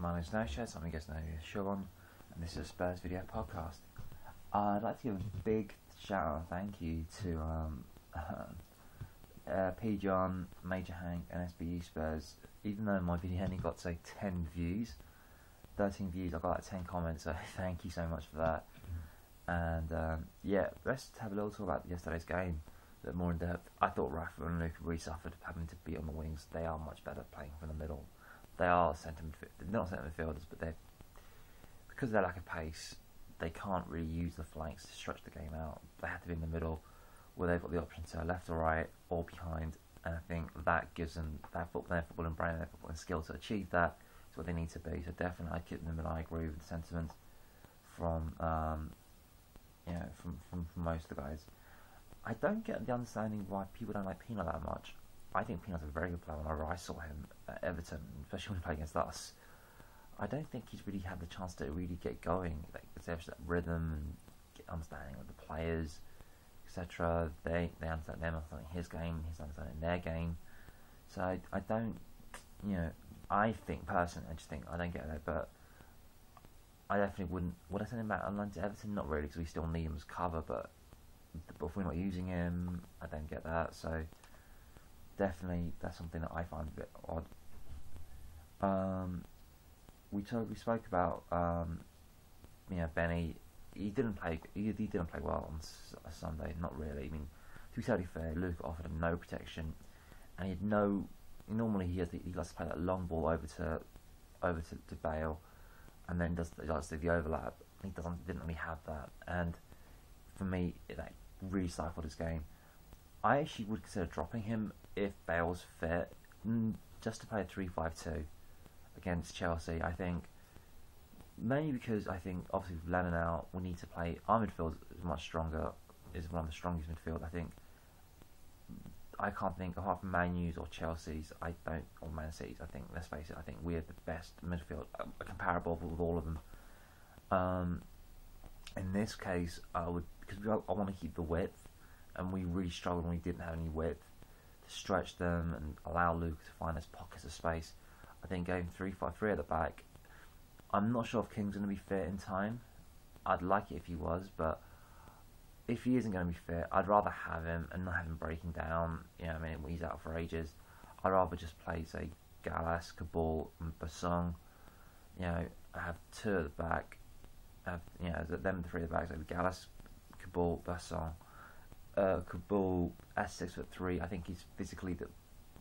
My name's Nosha, some of you guys know who Sean, and this is a Spurs video podcast. I'd like to give a big shout out and thank you to P. John, Major Hank, and SBU Spurs. Even though my video only got, say, 10 views, 13 views, I got like 10 comments, so thank you so much for that. And yeah, let's have a little talk about yesterday's game a bit more in depth. I thought Rafa and Luka really suffered having to be on the wings. They are much better playing from the middle. They are not centre midfielders, but because of their lack of pace, they can't really use the flanks to stretch the game out. They have to be in the middle, where they've got the option to left or right or behind, and I think that gives them their footballing brain and their footballing skill to achieve that. It's what they need to be. So definitely, I keep them, and I agree with the sentiment from from most of the guys. I don't get the understanding why people don't like Pino that much. I think Pino's a very good player. Whenever I saw him at Everton, especially when he played against us, I don't think he's really had the chance to really get going. Like, there's that rhythm and get understanding of the players, etc. They understand them understanding his game, he's understanding their game. So I don't, I think personally, I don't get that, but I definitely wouldn't. Would I send him back online to Everton? Not really, because we still need him as cover. But if we're not using him, I don't get that. So definitely, that's something that I find a bit odd. We spoke about Benny. He didn't play well on Sunday. Not really. I mean, to be totally fair, Luke offered him no protection, and he had no. Normally, he likes to play that long ball over to Bale, and then he likes to do the overlap. He didn't really have that, and for me, that really stifled his game. I actually would consider dropping him if Bale's fit, just to play a 3-5-2 against Chelsea. I think mainly because I think obviously with Lennon out, we need to play. Our midfield is much stronger. Is one of the strongest midfield. I think. I can't think apart from Man U's or Chelsea's. Or Man City's. I think, let's face it, I think we're the best midfield, comparable with all of them. In this case, I want to keep the width, and we really struggled when we didn't have any width to stretch them and allow Luke to find his pockets of space. I think going 3-5-3 at the back. I'm not sure if King's going to be fit in time. I'd like it if he was, but if he isn't going to be fit, I'd rather have him and not have him breaking down. He's out for ages. I'd rather just play, say, Gallas, Kabul, and Basong. I have two at the back. Them three at the back. So Gallas, Kabul, Basong. Kabul at 6'3". I think he's physically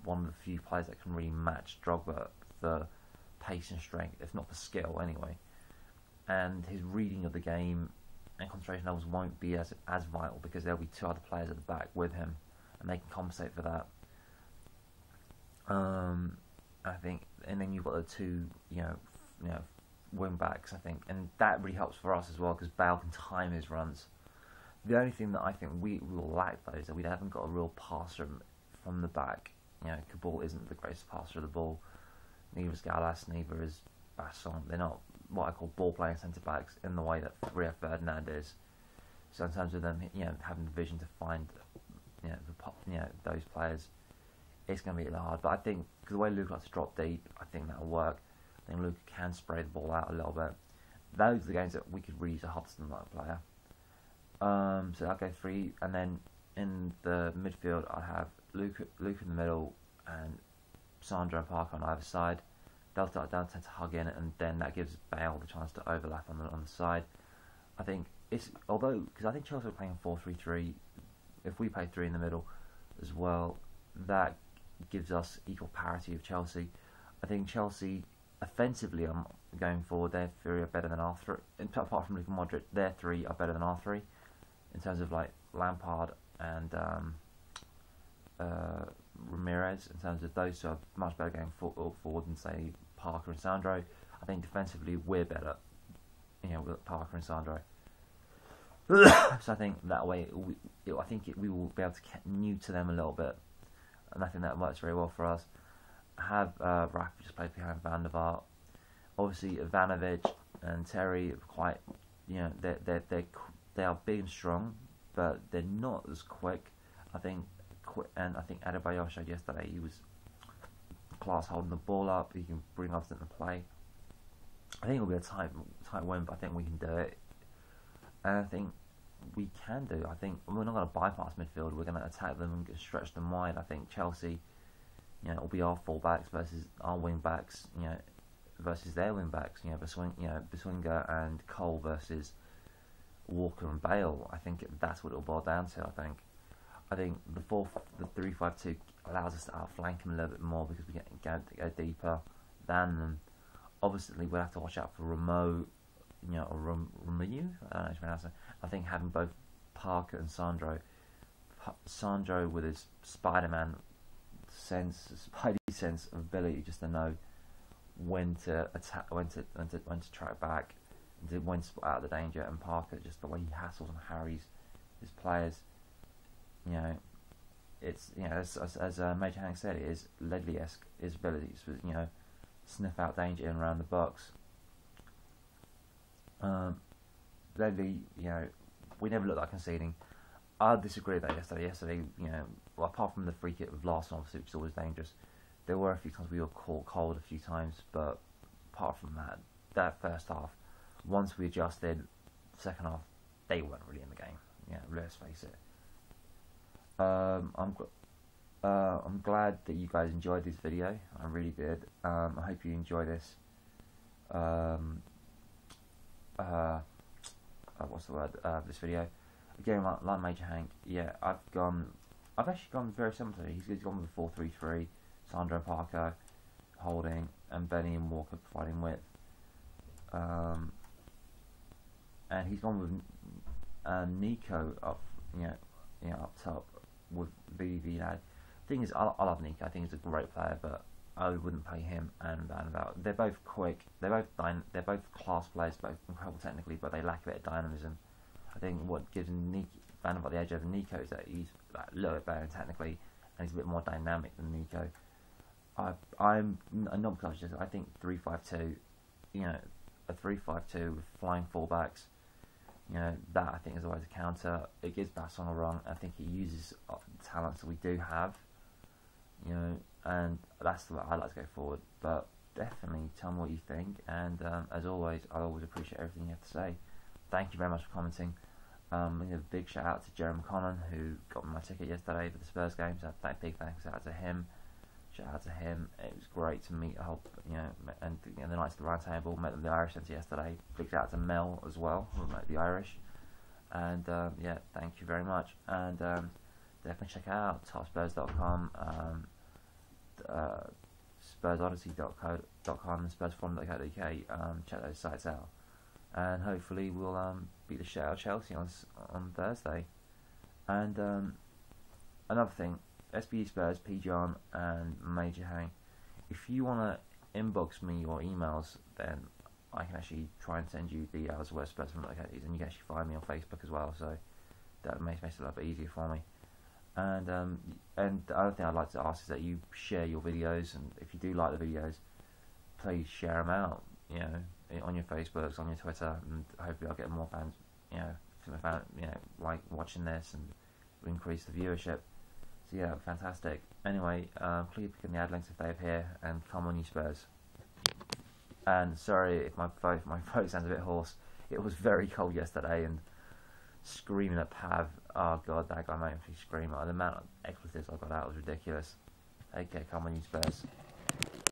one of the few players that can really match Drogba, the pace and strength, if not the skill anyway. And his reading of the game and concentration levels won't be as vital, because there'll be two other players at the back with him, and they can compensate for that. I think, and then you've got the two, wing backs. I think, and that really helps for us as well, because Bale can time his runs. The only thing that I think we will lack, though, is that we haven't got a real passer from the back. Kabul isn't the greatest passer of the ball. Neither is Gallas, neither is Basson. They're not what I call ball playing centre backs in the way that Rio Ferdinand is. So in terms of them, having the vision to find, those players, it's going to be a little hard. But I think because the way Luke likes to drop deep, I think that'll work. I think Luke can spray the ball out a little bit. Those are the games that we could really use a Hudson-like player. So I'll go 3, and then in the midfield I have Luke in the middle and Sandro and Parker on either side. They'll tend to hug in, and then that gives Bale the chance to overlap on the side. I think because I think Chelsea are playing 4-3-3. If we play 3 in the middle as well, that gives us equal parity with Chelsea. I think Chelsea offensively, going forward, their 3 are better than our 3. Apart from Luka Modric, their 3 are better than our 3 in terms of like Lampard and Ramirez. In terms of those 2 are much better going forward than, say, Parker and Sandro. I think defensively we're better, with Parker and Sandro. So I think that way, we will be able to get new to them a little bit, and I think that works very well for us. Have Rafa just play behind Van der Vaart. Obviously, Ivanovic and Terry are quite, they are big and strong, but they're not as quick. I think Adebayor showed yesterday he was class holding the ball up. He can bring us into play. I think it'll be a tight win, but I think we can do it. And I think we can do. I think we're not going to bypass midfield. We're going to attack them and stretch them wide. I think Chelsea, it'll be our full-backs versus our wing-backs, versus their wing-backs. Biswinga and Cole versus Walker and Bale. I think that's what it'll boil down to. I think the 3-5-2 allows us to outflank them a little bit more because we go deeper than them. Obviously, we'll have to watch out for Ramo, or Ramu. I don't know how to pronounce it. I think having both Parker and Sandro with his Spider-Man Spidey sense of ability, just to know when to attack, when to track back, and when to spot out of the danger. And Parker, just the way he hassles and harries his players. It's as Major Hank said, it is Ledley-esque, his abilities, sniff out danger in and around the box. Ledley, we never looked like conceding. I disagree with that yesterday. Yesterday, apart from the free kick with Larson, obviously, which is always dangerous, there were a few times we were caught cold a few times, but apart from that first half, once we adjusted, second half, they weren't really in the game. Let's face it. I'm glad that you guys enjoyed this video. I really did. I hope you enjoy this. What's the word? This video. Again, like Major Hank. Yeah, I've actually gone very similar to him. He's gone with 4-3-3. Sandro, Parker holding, and Benny and Walker providing width. And he's gone with Nico up, up top with VV lad. Thing is, I love Nico. I think he's a great player, but I wouldn't play him and Van Val. They're both quick. They're both class players, both incredible technically, but they lack a bit of dynamism. I think what gives Van Val the edge over Nico is that he's a little bit better technically, and he's a bit more dynamic than Nico. I'm not conscious. I think 3-5-2, a 3-5-2 with flying fullbacks. That I think is the way to counter. It gives Basson a run. I think he uses the talents that we do have, and that's the way I like to go forward. But definitely tell me what you think, and as always, I always appreciate everything you have to say. Thank you very much for commenting. A big shout out to Jeremy Connon, who got me my ticket yesterday for the Spurs game, so big thanks out to him. Shout out to him. It was great to meet and the Knights of the Round Table. Met them at the Irish Centre yesterday. Big shout out to Mel as well, who met the Irish. And yeah, thank you very much. And definitely check out topspurs.com, spursodyssey.com, and spursforum.co.uk. Check those sites out. And hopefully we'll beat the shit out of Chelsea on Thursday. And another thing, SBE Spurs, P. John and Major Hank, if you want to inbox me your emails, then I can actually try and send you details where Spurs from located, and you can actually find me on Facebook as well, so that makes it a little bit easier for me. And the other thing I'd like to ask is that you share your videos, and if you do like the videos, please share them out, on your Facebooks, on your Twitter, and hopefully I'll get more fans, like watching this, and increase the viewership. So yeah, fantastic. Anyway, please click on the ad links if they appear, and come on you Spurs. And sorry if my voice sounds a bit hoarse. It was very cold yesterday, and screaming at Pav. Oh god, that guy made me scream. The amount of expletives I got out was ridiculous. Okay, come on you Spurs.